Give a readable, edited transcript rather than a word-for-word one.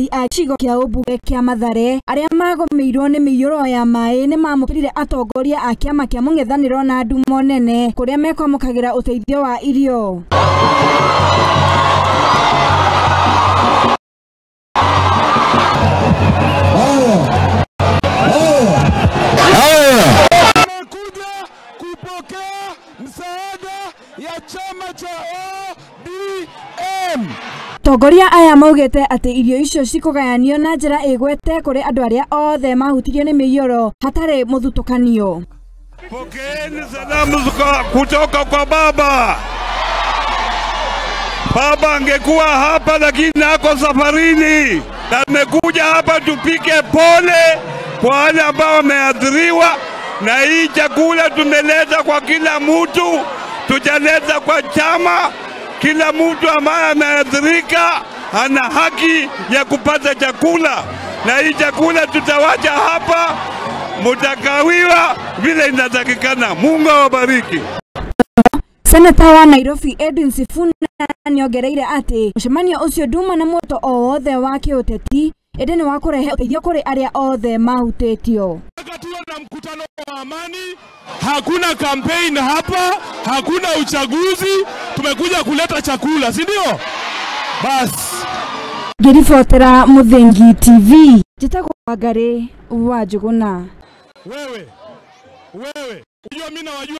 Acigo kia ũmbunge kia Mathare arĩa magomeirwo nĩ mĩiyũro ya maĩ nĩ mamũkĩrire atongoria a kĩama kĩa mũng'ethanĩro na ndumo nene kũrĩa mekwamũkagĩra ũteithio wa irio. Ya chama cha ODM. Tongoria aya maugĩte atĩ irio icio cikugayanio na njĩra ĩgwete kũrĩ andũ arĩa othe mahutirio nĩ mĩiyũro hatarĩ mũthutũkanio. Pokeeni salamu kutoka kwa baba. Baba angekuwa hapa lakini ako safarini. Na amekuja hapa tupike pole kwa wale ambao wameathiriwa, na hii chakula tumeleta kwa kila mtu. Tujaleta kwa chama. Kila mtu ambaye ameathirika ana haki ya kupata chakula, na hii chakula tutawacha hapa, mutagawiwa vile inatakikana. Mungu awabariki. Seneta wa Nairobi Edwin Sifuna nĩongereire atĩ mũcemanio ũcio nduma na muoto o wothe wa kĩũteti ĩndĩ nĩ wa kũrehe ũteithio kũrĩ arĩa othe mahutĩtio. Tuwe na mkutano wa amani, hakuna campaign hapa, hakuna uchaguzi, tumekuja kuleta chakula, si ndio? Bas. Ngĩribotera Mũthingi TV, njĩtagwo Wangari wa Njuguna. Wewe, unajua mimi nawajua